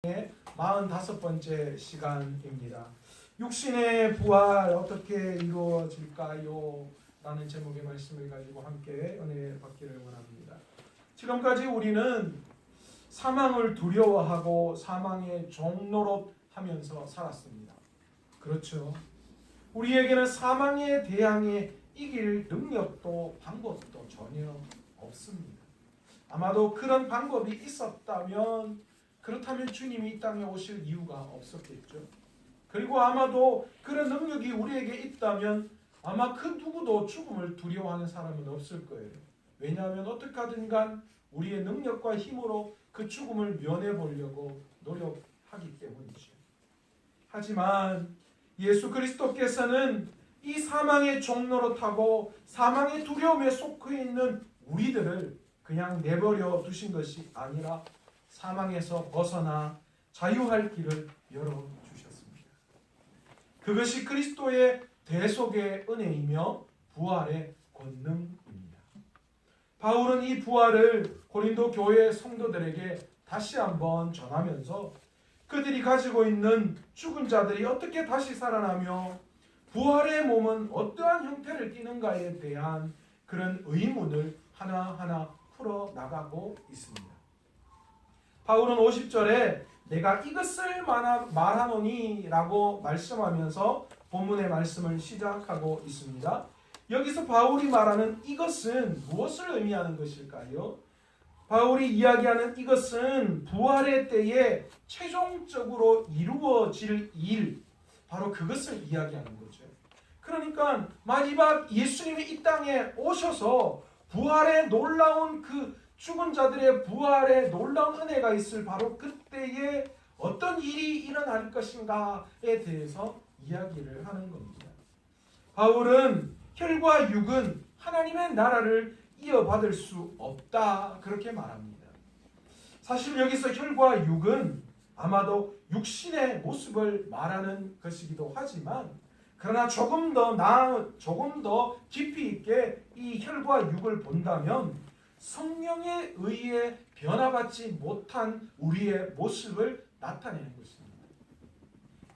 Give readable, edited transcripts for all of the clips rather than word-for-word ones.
45번째 시간입니다. 육신의 부활 어떻게 이루어질까요? 라는 제목의 말씀을 가지고 함께 은혜 받기를 원합니다. 지금까지 우리는 사망을 두려워하고 사망의 종노릇 하면서 살았습니다. 그렇죠. 우리에게는 사망에 대항해 이길 능력도 방법도 전혀 없습니다. 아마도 그런 방법이 있었다면 그렇다면 주님이 이 땅에 오실 이유가 없었겠죠. 그리고 아마도 그런 능력이 우리에게 있다면 아마 그 누구도 죽음을 두려워하는 사람은 없을 거예요. 왜냐하면 어떻게 하든 간 우리의 능력과 힘으로 그 죽음을 면해보려고 노력하기 때문이죠. 하지만 예수 그리스도께서는 이 사망의 종노릇하고 사망의 두려움에 속해 있는 우리들을 그냥 내버려 두신 것이 아니라 사망에서 벗어나 자유할 길을 열어주셨습니다. 그것이 그리스도의 대속의 은혜이며 부활의 권능입니다. 바울은 이 부활을 고린도 교회 성도들에게 다시 한번 전하면서 그들이 가지고 있는 죽은 자들이 어떻게 다시 살아나며 부활의 몸은 어떠한 형태를 띠는가에 대한 그런 의문을 하나하나 풀어나가고 있습니다. 바울은 50절에 내가 이것을 말하노니 라고 말씀하면서 본문의 말씀을 시작하고 있습니다. 여기서 바울이 말하는 이것은 무엇을 의미하는 것일까요? 바울이 이야기하는 이것은 부활의 때에 최종적으로 이루어질 일, 바로 그것을 이야기하는 거죠. 그러니까 마지막 예수님이 이 땅에 오셔서 부활의 놀라운 그 죽은 자들의 부활의 놀라운 은혜가 있을 바로 그때에 어떤 일이 일어날 것인가에 대해서 이야기를 하는 겁니다. 바울은 혈과 육은 하나님의 나라를 이어받을 수 없다 그렇게 말합니다. 사실 여기서 혈과 육은 아마도 육신의 모습을 말하는 것이기도 하지만 그러나 조금 더 깊이 있게 이 혈과 육을 본다면 성령에 의해 변화받지 못한 우리의 모습을 나타내는 것입니다.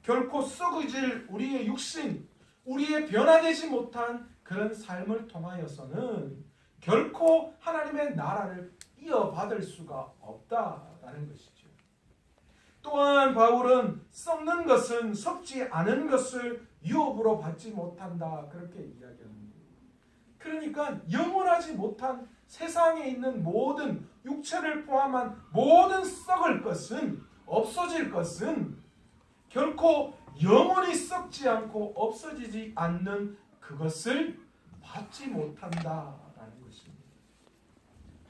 결코 썩어질 우리의 육신, 우리의 변화되지 못한 그런 삶을 통하여서는 결코 하나님의 나라를 이어받을 수가 없다라는 것이죠. 또한 바울은 썩는 것은 썩지 않은 것을 유업으로 받지 못한다 그렇게 이야기합니다. 그러니까 영원하지 못한 세상에 있는 모든 육체를 포함한 모든 썩을 것은 없어질 것은 결코 영원히 썩지 않고 없어지지 않는 그것을 받지 못한다라는 것입니다.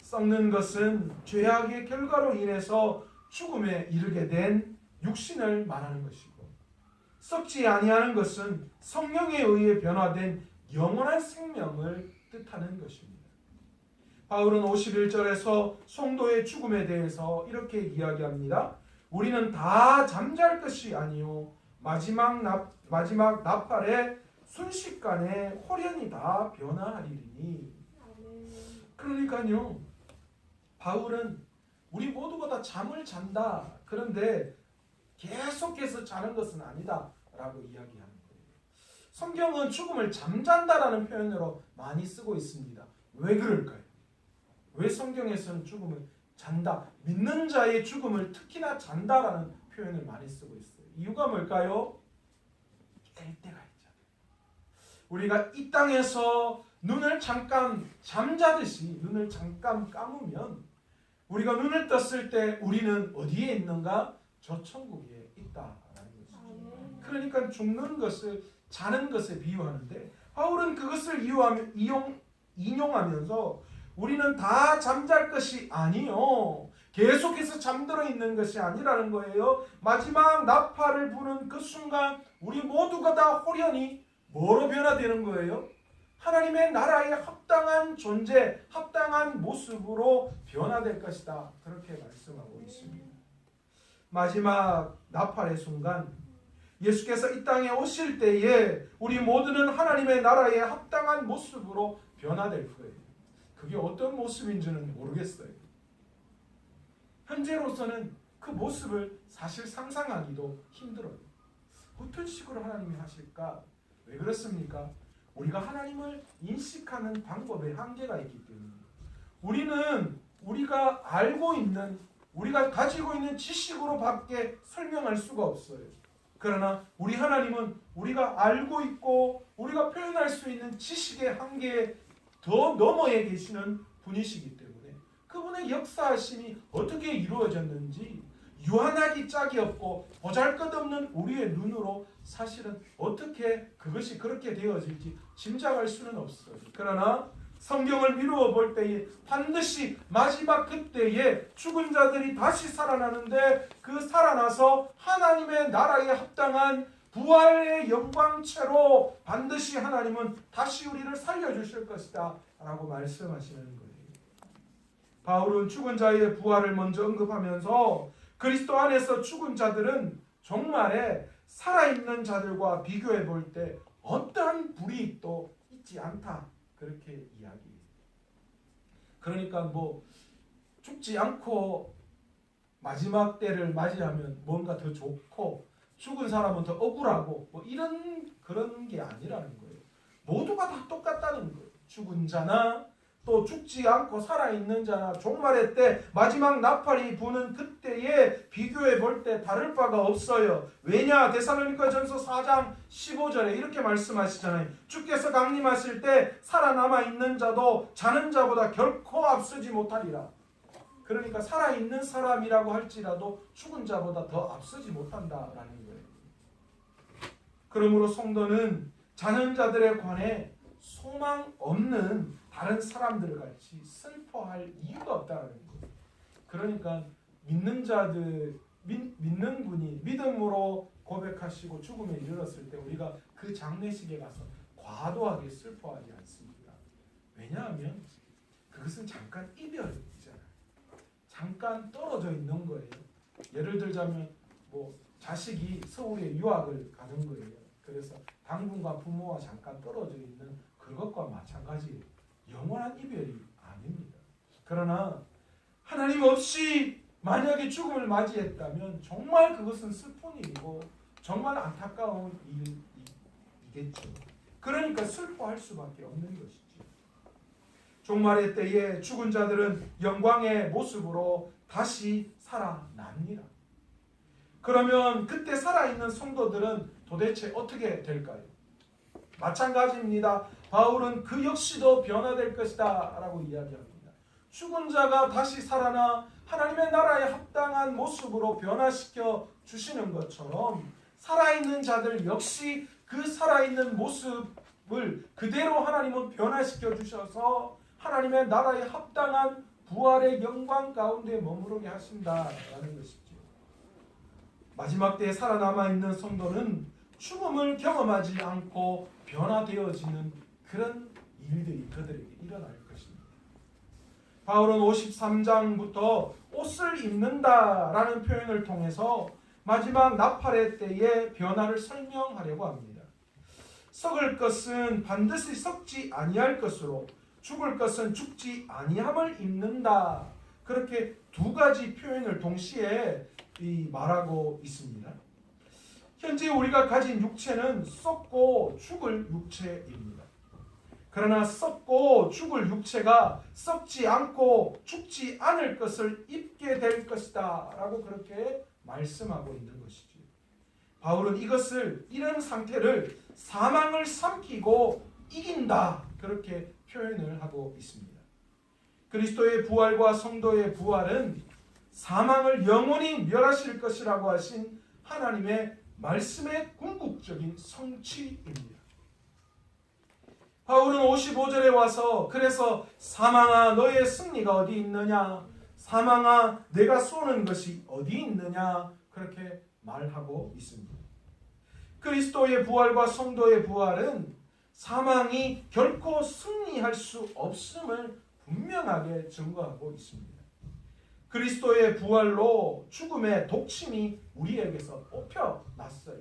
썩는 것은 죄악의 결과로 인해서 죽음에 이르게 된 육신을 말하는 것이고 썩지 아니하는 것은 성령에 의해 변화된 영원한 생명을 뜻하는 것입니다. 바울은 51절에서 성도의 죽음에 대해서 이렇게 이야기합니다. 우리는 다 잠잘 것이 아니요 마지막 나팔에 순식간에 홀연히 다 변화하리니. 그러니까요, 바울은 우리 모두가 다 잠을 잔다. 그런데 계속해서 자는 것은 아니다 라고 이야기하는 거예요. 성경은 죽음을 잠잔다라는 표현으로 많이 쓰고 있습니다. 왜 그럴까요? 왜 성경에서는 죽음을 잔다, 믿는 자의 죽음을 특히나 잔다라는 표현을 많이 쓰고 있어요? 이유가 뭘까요? 깰 때가 있잖아요. 우리가 이 땅에서 눈을 잠깐 잠자듯이 눈을 잠깐 감으면 우리가 눈을 떴을 때 우리는 어디에 있는가? 저 천국에 있다라는 것이죠. 그러니까 죽는 것을 자는 것에 비유하는데 바울은 그것을 인용하면서 우리는 다 잠잘 것이 아니요 계속해서 잠들어 있는 것이 아니라는 거예요. 마지막 나팔을 부는 그 순간 우리 모두가 다 홀연히 뭐로 변화되는 거예요? 하나님의 나라에 합당한 존재, 합당한 모습으로 변화될 것이다. 그렇게 말씀하고 있습니다. 마지막 나팔의 순간 예수께서 이 땅에 오실 때에 우리 모두는 하나님의 나라에 합당한 모습으로 변화될 거예요. 그게 어떤 모습인지는 모르겠어요. 현재로서는 그 모습을 사실 상상하기도 힘들어요. 어떤 식으로 하나님이 하실까? 왜 그렇습니까? 우리가 하나님을 인식하는 방법에 한계가 있기 때문에 우리는 우리가 알고 있는, 우리가 가지고 있는 지식으로밖에 설명할 수가 없어요. 그러나 우리 하나님은 우리가 알고 있고 우리가 표현할 수 있는 지식의 한계에 더 너머에 계시는 분이시기 때문에 그분의 역사하심이 어떻게 이루어졌는지 유한하기 짝이 없고 보잘것없는 우리의 눈으로 사실은 어떻게 그것이 그렇게 되어질지 짐작할 수는 없어요. 그러나 성경을 미루어 볼 때에 반드시 마지막 그때에 죽은 자들이 다시 살아나는데 그 살아나서 하나님의 나라에 합당한 부활의 영광체로 반드시 하나님은 다시 우리를 살려주실 것이다 라고 말씀하시는 거예요. 바울은 죽은 자의 부활을 먼저 언급하면서 그리스도 안에서 죽은 자들은 정말에 살아있는 자들과 비교해 볼 때 어떠한 불이익도 있지 않다 그렇게 이야기해요. 그러니까 죽지 않고 마지막 때를 맞이하면 뭔가 더 좋고 죽은 사람은 더 억울하고 이런 그런 게 아니라는 거예요. 모두가 다 똑같다는 거예요. 죽은 자나 또 죽지 않고 살아있는 자나 종말의 때 마지막 나팔이 부는 그때에 비교해 볼 때 다를 바가 없어요. 왜냐? 데살로니가전서 4장 15절에 이렇게 말씀하시잖아요. 주께서 강림하실 때 살아남아 있는 자도 자는 자보다 결코 앞서지 못하리라. 그러니까 살아있는 사람이라고 할지라도 죽은 자보다 더 앞서지 못한다라는 거예요. 그러므로 성도는 자는 자들에 관해 소망 없는 다른 사람들 같이 슬퍼할 이유가 없다는 거예요. 그러니까 믿는 자들, 믿는 분이 믿음으로 고백하시고 죽음에 이르렀을 때 우리가 그 장례식에 가서 과도하게 슬퍼하지 않습니다. 왜냐하면 그것은 잠깐 이별이잖아요. 잠깐 떨어져 있는 거예요. 예를 들자면 자식이 서울에 유학을 가는 거예요. 그래서 당분간 부모와 잠깐 떨어져 있는 그것과 마찬가지예요. 영원한 이별이 아닙니다. 그러나 하나님 없이 만약에 죽음을 맞이했다면 정말 그것은 슬픈 일이고 정말 안타까운 일이겠죠. 그러니까 슬퍼할 수밖에 없는 것이죠. 종말의 때에 죽은 자들은 영광의 모습으로 다시 살아납니다. 그러면 그때 살아있는 성도들은 도대체 어떻게 될까요? 마찬가지입니다. 바울은 그 역시도 변화될 것이다 라고 이야기합니다. 죽은 자가 다시 살아나 하나님의 나라에 합당한 모습으로 변화시켜 주시는 것처럼 살아있는 자들 역시 그 살아있는 모습을 그대로 하나님은 변화시켜 주셔서 하나님의 나라에 합당한 부활의 영광 가운데 머무르게 하신다라는 것이죠. 마지막 때에 살아남아 있는 성도는 죽음을 경험하지 않고 변화되어지는 그런 일들이 그들에게 일어날 것입니다. 바울은 53장부터 옷을 입는다라는 표현을 통해서 마지막 나팔의 때의 변화를 설명하려고 합니다. 썩을 것은 반드시 썩지 아니할 것으로 죽을 것은 죽지 아니함을 입는다. 그렇게 두 가지 표현을 동시에 말하고 있습니다. 현재 우리가 가진 육체는 썩고 죽을 육체입니다. 그러나 썩고 죽을 육체가 썩지 않고 죽지 않을 것을 입게 될 것이다 라고 그렇게 말씀하고 있는 것이죠. 바울은 이런 상태를 사망을 삼키고 이긴다 그렇게 표현을 하고 있습니다. 그리스도의 부활과 성도의 부활은 사망을 영원히 멸하실 것이라고 하신 하나님의 말씀의 궁극적인 성취입니다. 바울은 55절에 와서 그래서 사망아 너의 승리가 어디 있느냐, 사망아 내가 쏘는 것이 어디 있느냐 그렇게 말하고 있습니다. 그리스도의 부활과 성도의 부활은 사망이 결코 승리할 수 없음을 분명하게 증거하고 있습니다. 그리스도의 부활로 죽음의 독침이 우리에게서 뽑혀났어요.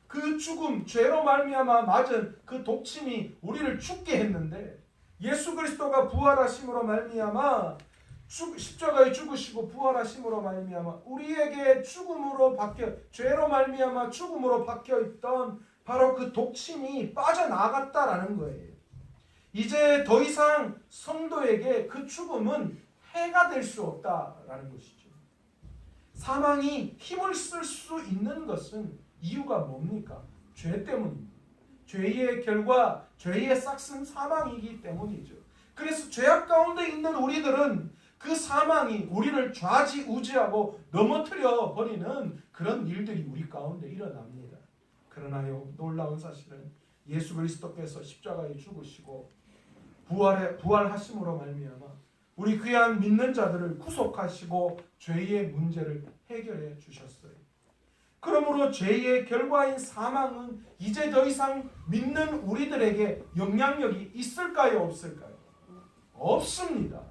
그 죽음, 죄로 말미암아 맞은 그 독침이 우리를 죽게 했는데 예수 그리스도가 부활하심으로 말미암아 십자가에 죽으시고 부활하심으로 말미암아 우리에게 죽음으로 죄로 말미암아 죽음으로 박혀 있던 바로 그 독침이 빠져나갔다라는 거예요. 이제 더 이상 성도에게 그 죽음은 해가 될 수 없다라는 것이죠. 사망이 힘을 쓸 수 있는 것은 이유가 뭡니까? 죄 때문입니다. 죄의 결과, 죄의 싹은 사망이기 때문이죠. 그래서 죄악 가운데 있는 우리들은 그 사망이 우리를 좌지우지하고 넘어뜨려 버리는 그런 일들이 우리 가운데 일어납니다. 그러나요, 놀라운 사실은 예수 그리스도께서 십자가에 죽으시고 부활하심으로 말미암아 우리 귀한 믿는 자들을 구속하시고 죄의 문제를 해결해 주셨어요. 그러므로 죄의 결과인 사망은 이제 더 이상 믿는 우리들에게 영향력이 있을까요, 없을까요? 없습니다.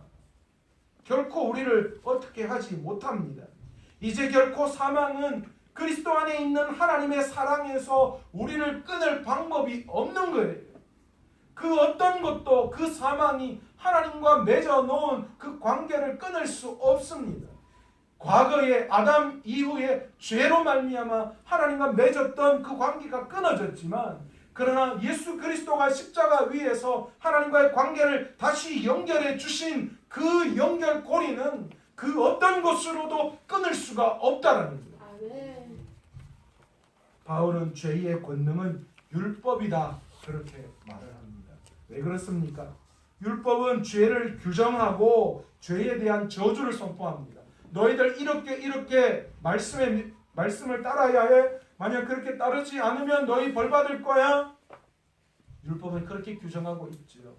결코 우리를 어떻게 하지 못합니다. 이제 결코 사망은 그리스도 안에 있는 하나님의 사랑에서 우리를 끊을 방법이 없는 거예요. 그 어떤 것도 그 사망이 하나님과 맺어놓은 그 관계를 끊을 수 없습니다. 과거에 아담 이후에 죄로 말미암아 하나님과 맺었던 그 관계가 끊어졌지만, 그러나 예수 그리스도가 십자가 위에서 하나님과의 관계를 다시 연결해 주신 그 연결고리는 그 어떤 것으로도 끊을 수가 없다라는 거예요. 바울은 죄의 권능은 율법이다 그렇게 말을 합니다. 왜 그렇습니까? 율법은 죄를 규정하고 죄에 대한 저주를 선포합니다. 너희들 이렇게 말씀을 따라야 해. 만약 그렇게 따르지 않으면 너희 벌 받을 거야. 율법은 그렇게 규정하고 있죠.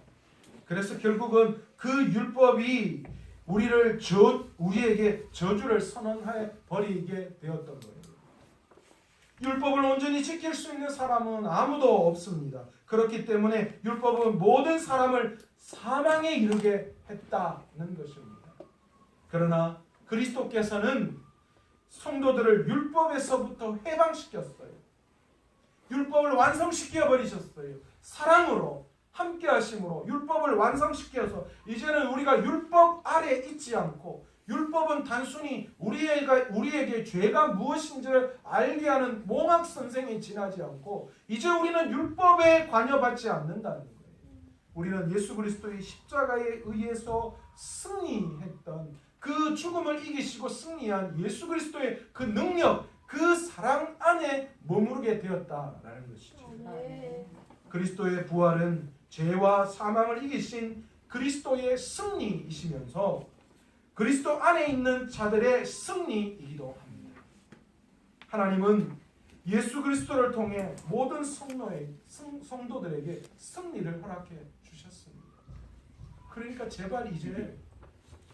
그래서 결국은 그 율법이 우리에게 저주를 선언해 버리게 되었던 거예요. 율법을 온전히 지킬 수 있는 사람은 아무도 없습니다. 그렇기 때문에 율법은 모든 사람을 사망에 이르게 했다는 것입니다. 그러나 그리스도께서는 성도들을 율법에서부터 해방시켰어요. 율법을 완성시켜 버리셨어요. 사랑으로 함께 하심으로 율법을 완성시켜서 이제는 우리가 율법 아래 있지 않고, 율법은 단순히 우리에게 죄가 무엇인지를 알게 하는 몽학 선생이 지나지 않고, 이제 우리는 율법에 관여받지 않는다는 거예요. 우리는 예수 그리스도의 십자가에 의해서 승리했던 그 죽음을 이기시고 승리한 예수 그리스도의 그 능력, 그 사랑 안에 머무르게 되었다라는 것이죠. 그리스도의 부활은 죄와 사망을 이기신 그리스도의 승리이시면서 그리스도 안에 있는 자들의 승리이기도 합니다. 하나님은 예수 그리스도를 통해 모든 성도들에게 승리를 허락해 주셨습니다. 그러니까 제발 이제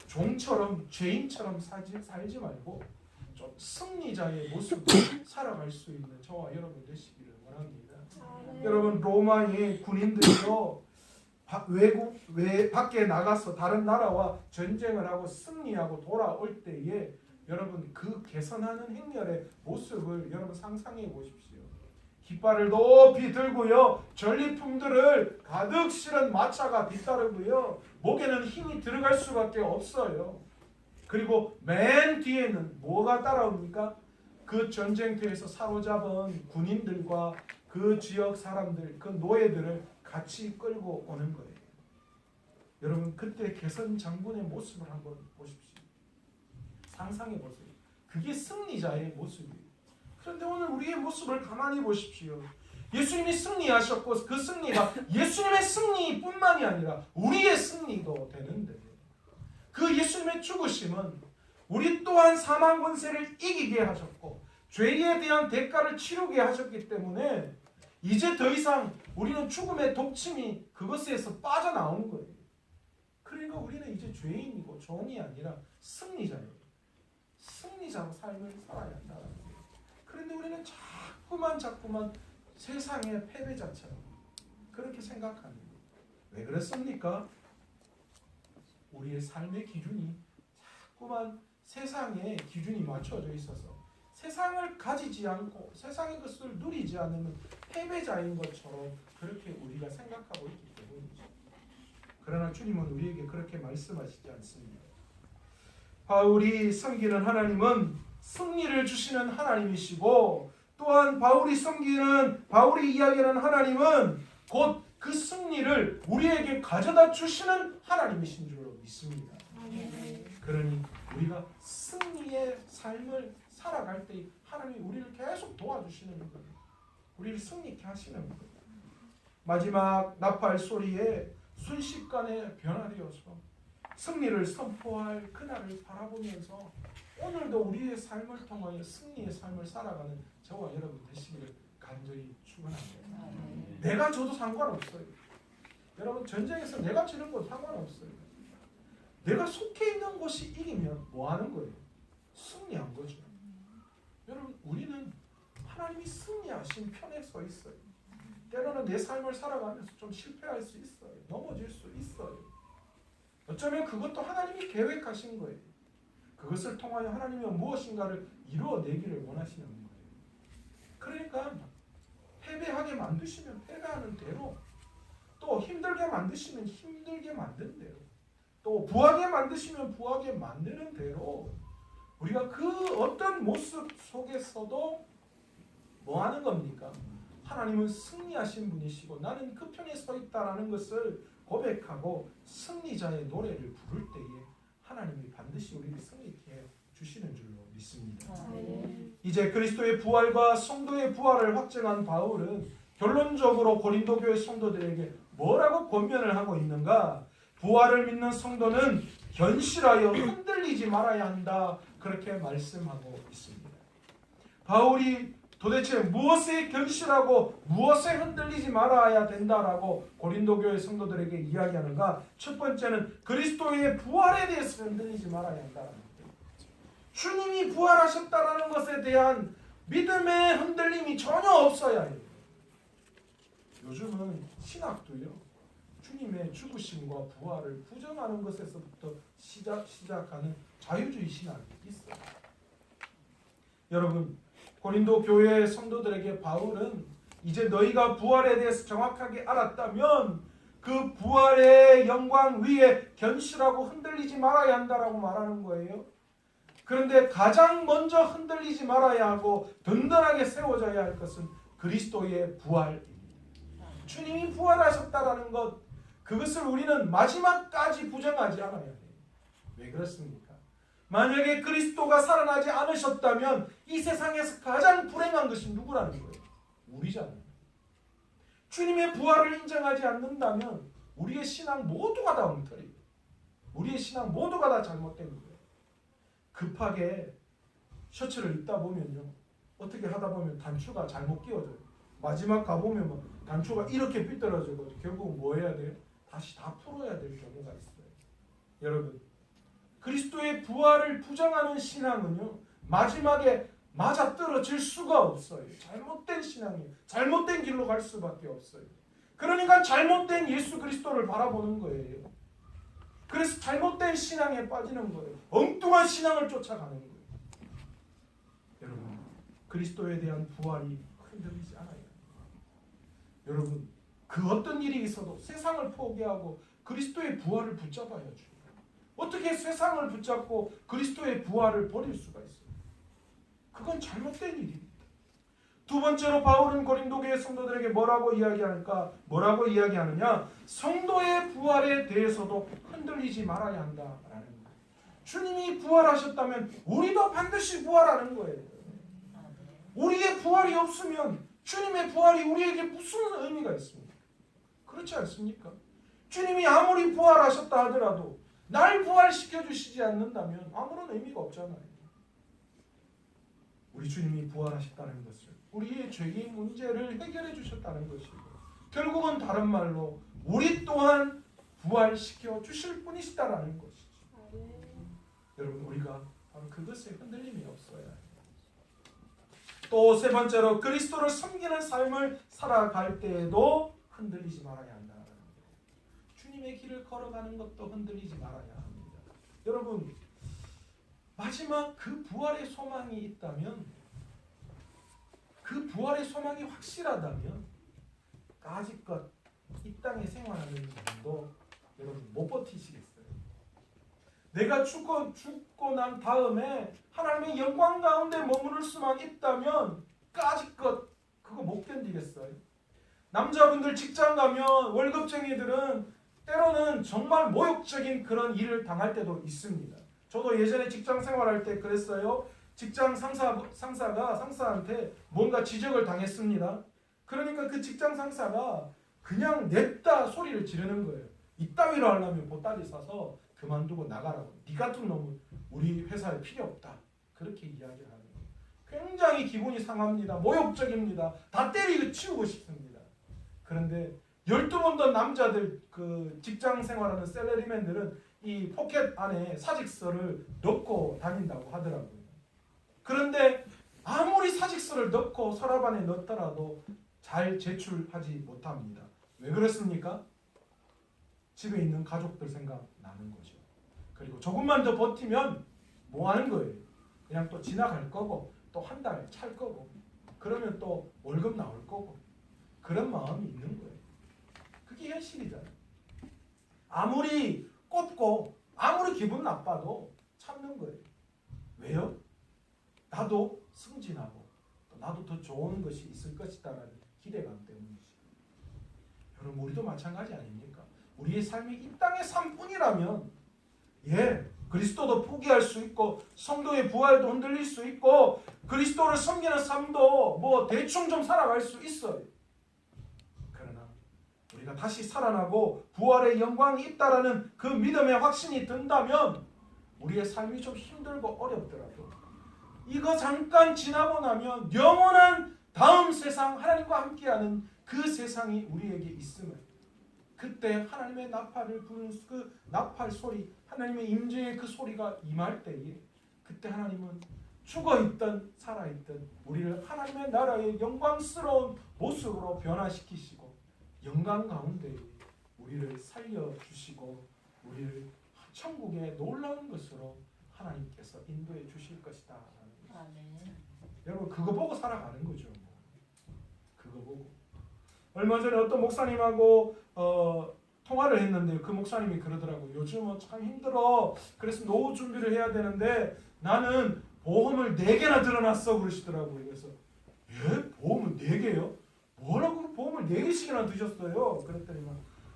종처럼 죄인처럼 살지 말고 좀 승리자의 모습으로 살아갈 수 있는 저와 여러분 되시기를 원합니다. 여러분, 로마의 군인들도 밖에 나가서 다른 나라와 전쟁을 하고 승리하고 돌아올 때에 여러분 그 개선하는 행렬의 모습을 여러분 상상해 보십시오. 깃발을 높이 들고요, 전리품들을 가득 실은 마차가 뒤따르고요, 목에는 힘이 들어갈 수밖에 없어요. 그리고 맨 뒤에는 뭐가 따라옵니까? 그 전쟁터에서 사로잡은 군인들과 그 지역 사람들, 그 노예들을 같이 끌고 오는 거예요. 여러분, 그때 개선 장군의 모습을 한번 보십시오. 상상해 보세요. 그게 승리자의 모습이에요. 그런데 오늘 우리의 모습을 가만히 보십시오. 예수님이 승리하셨고 그 승리가 예수님의 승리뿐만이 아니라 우리의 승리도 되는데, 그 예수님의 죽으심은 우리 또한 사망 권세를 이기게 하셨고 죄에 대한 대가를 치르게 하셨기 때문에 이제 더 이상 우리는 죽음의 독침이 그것에서 빠져나온 거예요. 그러니까 우리는 이제 죄인이고 종이 아니라 승리자예요. 승리자로 삶을 살아야 한다는 거예요. 그런데 우리는 자꾸만 세상의 패배자처럼 그렇게 생각하는 거예요. 왜 그렇습니까? 우리의 삶의 기준이 자꾸만 세상의 기준이 맞춰져 있어서 세상을 가지지 않고 세상의 것을 누리지 않으면 패배자인 것처럼 그렇게 우리가 생각하고 있기 때문이죠. 그러나 주님은 우리에게 그렇게 말씀하시지 않습니다. 바울이 섬기는 하나님은 승리를 주시는 하나님이시고, 또한 바울이 이야기하는 하나님은 곧 그 승리를 우리에게 가져다 주시는 하나님이신 줄로 믿습니다. 그러니 우리가 승리의 삶을 살아갈 때 하나님이 우리를 계속 도와주시는 거예요. 우리를 승리케 하시는 거예요. 마지막 나팔 소리에 순식간에 변화되어서 승리를 선포할 그날을 바라보면서 오늘도 우리의 삶을 통하여 승리의 삶을 살아가는 저와 여러분 되시기를 간절히 축원합니다. 내가 져도 상관없어요. 여러분, 전쟁에서 내가 지는 건 상관없어요. 내가 속해 있는 곳이 이기면 뭐 하는 거예요? 승리한 거죠. 여러분, 우리는 하나님이 승리하신 편에 서 있어요. 때로는 내 삶을 살아가면서 좀 실패할 수 있어요. 넘어질 수 있어요. 어쩌면 그것도 하나님이 계획하신 거예요. 그것을 통하여 하나님이 무엇인가를 이루어내기를 원하시는 거예요. 그러니까 패배하게 만드시면 패배하는 대로, 또 힘들게 만드시면 힘들게 만든 대로, 또 부하게 만드시면 부하게 만드는 대로 우리가 그 어떤 모습 속에서도 뭐 하는 겁니까? 하나님은 승리하신 분이시고 나는 그 편에 서 있다라는 것을 고백하고 승리자의 노래를 부를 때에 하나님이 반드시 우리를 승리케 주시는 줄로 믿습니다. 이제 그리스도의 부활과 성도의 부활을 확증한 바울은 결론적으로 고린도 교회 성도들에게 뭐라고 권면을 하고 있는가? 부활을 믿는 성도는 견실하여 흔들리지 말아야 한다, 그렇게 말씀하고 있습니다. 바울이 도대체 무엇에 견실하고 무엇에 흔들리지 말아야 된다라고 고린도 교회 성도들에게 이야기하는가? 첫 번째는 그리스도의 부활에 대해서 흔들리지 말아야 한다는 거예요. 주님이 부활하셨다라는 것에 대한 믿음의 흔들림이 전혀 없어야 해요. 요즘은 신학도요, 주님의 죽으심과 부활을 부정하는 것에서부터 시작하는 자유주의 신학이 있어요. 여러분, 고린도 교회 성도들에게 바울은 이제 너희가 부활에 대해서 정확하게 알았다면 그 부활의 영광 위에 견실하고 흔들리지 말아야 한다라고 말하는 거예요. 그런데 가장 먼저 흔들리지 말아야 하고 든든하게 세워져야 할 것은 그리스도의 부활입니다. 주님이 부활하셨다라는 것, 그것을 우리는 마지막까지 부정하지 않아야 해요. 왜 그렇습니까? 만약에 그리스도가 살아나지 않으셨다면 이 세상에서 가장 불행한 것이 누구라는 거예요? 우리잖아요. 주님의 부활을 인정하지 않는다면 우리의 신앙 모두가 다 엉터리예요. 우리의 신앙 모두가 다 잘못된 거예요. 급하게 셔츠를 입다 보면요, 어떻게 하다 보면 단추가 잘못 끼워져요. 마지막 가보면 막 단추가 이렇게 삐뚤어지고 결국은 뭐 해야 돼요? 다시 다 풀어야 될 경우가 있어요. 여러분, 그리스도의 부활을 부정하는 신앙은요, 마지막에 맞아떨어질 수가 없어요. 잘못된 신앙이에요. 잘못된 길로 갈 수밖에 없어요. 그러니까 잘못된 예수 그리스도를 바라보는 거예요. 그래서 잘못된 신앙에 빠지는 거예요. 엉뚱한 신앙을 쫓아가는 거예요. 여러분, 그리스도에 대한 부활이 흔들리지 않아요. 여러분, 그 어떤 일이 있어도 세상을 포기하고 그리스도의 부활을 붙잡아야죠. 어떻게 세상을 붙잡고 그리스도의 부활을 버릴 수가 있어요? 그건 잘못된 일입니다. 두 번째로 바울은 고린도 교회 성도들에게 뭐라고 이야기하느냐? 성도의 부활에 대해서도 흔들리지 말아야 한다라는 거예요. 주님이 부활하셨다면 우리도 반드시 부활하는 거예요. 우리의 부활이 없으면 주님의 부활이 우리에게 무슨 의미가 있습니까? 그렇지 않습니까? 주님이 아무리 부활하셨다 하더라도 날 부활시켜 주시지 않는다면 아무런 의미가 없잖아요. 우리 주님이 부활하셨다는 것을, 우리의 죄의 문제를 해결해 주셨다는 것이고, 결국은 다른 말로 우리 또한 부활시켜 주실 분이시다라는 것이죠. 여러분, 우리가 바로 그것에 흔들림이 없어야 해요. 또 세 번째로 그리스도를 섬기는 삶을 살아갈 때에도 흔들리지 말아야 한다는 거예요. 주님의 길을 걸어가는 것도 흔들리지 말아야 합니다. 여러분, 마지막 그 부활의 소망이 있다면, 그 부활의 소망이 확실하다면 까짓것 이 땅에 생활하는 분도 여러분 못 버티시겠어요? 내가 죽고 난 다음에 하나님의 영광 가운데 머무를 수만 있다면 까짓것 그거 못 견디겠어요. 남자분들 직장 가면 월급쟁이들은 때로는 정말 모욕적인 그런 일을 당할 때도 있습니다. 저도 예전에 직장 생활할 때 그랬어요. 직장 상사가 상사한테 뭔가 지적을 당했습니다. 그러니까 그 직장 상사가 그냥 냈다 소리를 지르는 거예요. 이따위로 하려면 보따리 싸서 그만두고 나가라고. 네 같은 놈은 우리 회사에 필요 없다. 그렇게 이야기를 하는 거예요. 굉장히 기분이 상합니다. 모욕적입니다. 다 때리고 치우고 싶습니다. 그런데 12번 더 남자들 그 직장 생활하는 셀러리맨들은 이 포켓 안에 사직서를 넣고 다닌다고 하더라고요. 그런데 아무리 사직서를 넣고 서랍 안에 넣더라도 잘 제출하지 못합니다. 왜 그렇습니까? 집에 있는 가족들 생각나는 거죠. 그리고 조금만 더 버티면 뭐 하는 거예요? 그냥 또 지나갈 거고 또 한 달 찰 거고 그러면 또 월급 나올 거고 그런 마음이 있는 거예요. 그게 현실이잖아요. 아무리 꼽고 아무리 기분 나빠도 참는 거예요. 왜요? 나도 승진하고 또 나도 더 좋은 것이 있을 것이다라는 기대감 때문이죠. 여러분 우리도 마찬가지 아닙니까? 우리의 삶이 이 땅의 삶뿐이라면 그리스도도 포기할 수 있고 성도의 부활도 흔들릴 수 있고 그리스도를 섬기는 삶도 뭐 대충 좀 살아갈 수 있어요. 그러나 우리가 다시 살아나고 부활의 영광이 있다라는 그 믿음의 확신이 든다면 우리의 삶이 좀 힘들고 어렵더라도 이거 잠깐 지나고 나면 영원한 다음 세상 하나님과 함께하는 그 세상이 우리에게 있음을 그때 하나님의 나팔을 부는 그 나팔 소리 하나님의 임재의 그 소리가 임할 때에 그때 하나님은 죽어있든 살아있든 우리를 하나님의 나라의 영광스러운 모습으로 변화시키시고 영광 가운데 우리를 살려주시고 우리를 천국의 놀라운 것으로 하나님께서 인도해 주실 것이다. 여러분 그거 보고 살아가는 거죠. 그거 보고. 얼마 전에 어떤 목사님하고 통화를 했는데 그 목사님이 그러더라고요. 요즘은 참 힘들어. 그래서 노후 준비를 해야 되는데 나는 보험을 4개나 들어놨어 그러시더라고요. 그래서 보험을 4개요? 뭐라고 보험을 4개씩이나 드셨어요? 그랬더니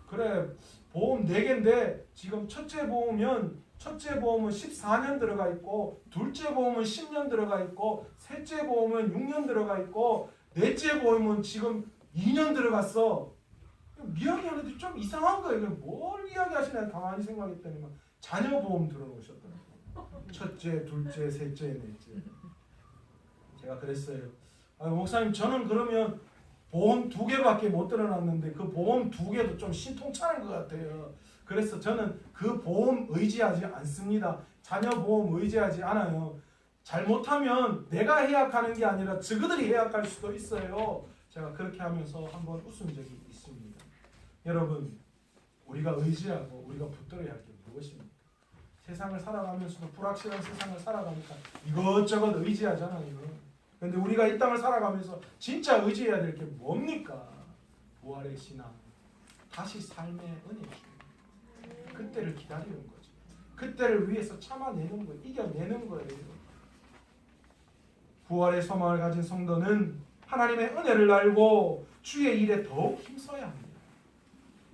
그래 보험 4개인데 지금 첫째 보험은 14년 들어가 있고 둘째 보험은 10년 들어가 있고 셋째 보험은 6년 들어가 있고 넷째 보험은 지금 2년 들어갔어. 이야기하는데 좀 이상한 거예요. 뭘 이야기하시나 가만히 생각했더니 자녀 보험 들어놓으셨더라고요. 첫째, 둘째, 셋째, 넷째. 제가 그랬어요. 목사님 저는 그러면 보험 2개밖에 못 들어놨는데 그 보험 2개도 좀 신통찮은 것 같아요. 그래서 저는 그 보험 의지하지 않습니다. 자녀 보험 의지하지 않아요. 잘못하면 내가 해약하는 게 아니라 저그들이 해약할 수도 있어요. 제가 그렇게 하면서 한번 웃은 적이 있습니다. 여러분 우리가 의지하고 우리가 붙들어야 할 게 무엇입니까? 세상을 살아가면서도 불확실한 세상을 살아가니까 이것저것 의지하잖아요. 그런데 우리가 이 땅을 살아가면서 진짜 의지해야 될 게 뭡니까? 부활의 신앙, 다시 삶의 은혜죠. 그때를 기다리는 거죠. 그때를 위해서 참아내는 거예요. 이겨내는 거예요. 부활의 소망을 가진 성도는 하나님의 은혜를 알고 주의 일에 더욱 힘써야 합니다.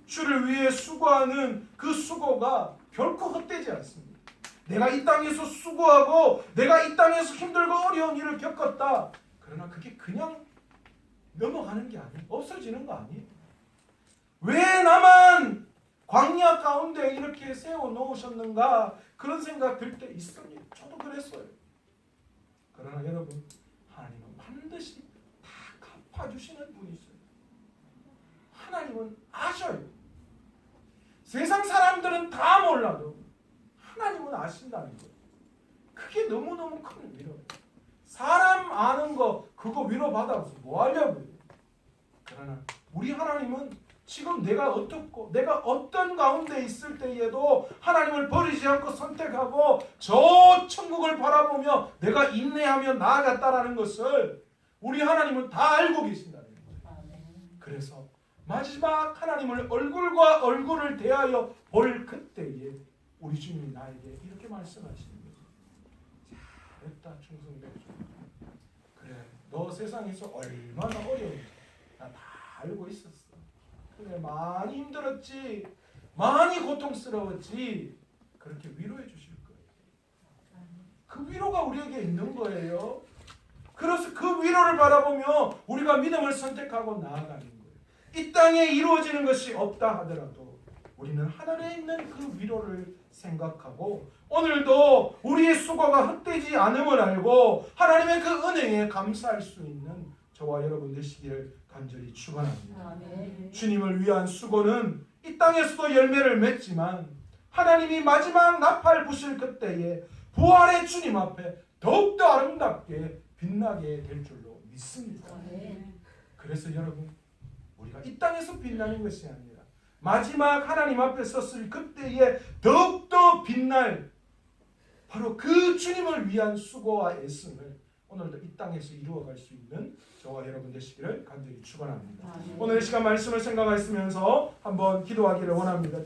주를 위해 수고하는 그 수고가 결코 헛되지 않습니다. 내가 이 땅에서 수고하고 내가 이 땅에서 힘들고 어려운 일을 겪었다. 그러나 그게 그냥 넘어가는 게 아니에요. 없어지는 거 아니에요. 왜 나만 광야 가운데 이렇게 세워놓으셨는가 그런 생각 들 때 있습니다. 저도 그랬어요. 그러나 여러분 하나님은 반드시 다 갚아주시는 분이세요. 하나님은 아셔요. 세상 사람들은 다 몰라도 하나님은 아신다는 거예요. 그게 너무너무 큰 위로예요. 사람 아는 거 그거 위로받아서 뭐 하려고요. 그러나 우리 하나님은 지금 내가 어떻고 내가 어떤 가운데 있을 때에도 하나님을 버리지 않고 선택하고 저 천국을 바라보며 내가 인내하며 나아갔다라는 것을 우리 하나님은 다 알고 계신다는 거예요. 그래서 마지막 하나님을 얼굴과 얼굴을 대하여 볼 그때에 우리 주님이 나에게 이렇게 말씀하시는 거죠. 잘했다 충성되어. 그래, 너 세상에서 얼마나 어려운지 나 다 알고 있었어. 그래, 많이 힘들었지, 많이 고통스러웠지. 그렇게 위로해 주실 거예요. 그 위로가 우리에게 있는 거예요. 그래서 그 위로를 바라보며 우리가 믿음을 선택하고 나아가는 거예요. 이 땅에 이루어지는 것이 없다 하더라도 우리는 하늘에 있는 그 위로를 생각하고 오늘도 우리의 수고가 헛되지 않음을 알고 하나님의 그 은혜에 감사할 수 있는 저와 여러분 되시기를 간절히 축원합니다. 주님을 위한 수고는 이 땅에서도 열매를 맺지만 하나님이 마지막 나팔 부실 그때에 부활의 주님 앞에 더욱더 아름답게 빛나게 될 줄로 믿습니다. 그래서 여러분, 우리가 이 땅에서 빛나는 것이 아니라 마지막 하나님 앞에 섰을 그때에 더욱더 빛날 바로 그 주님을 위한 수고와 애씀을 오늘도 이 땅에서 이루어갈 수 있는 저와 여러분 되시기를 간절히 축원합니다. 오늘 이 시간 말씀을 생각하시면서 한번 기도하기를 원합니다.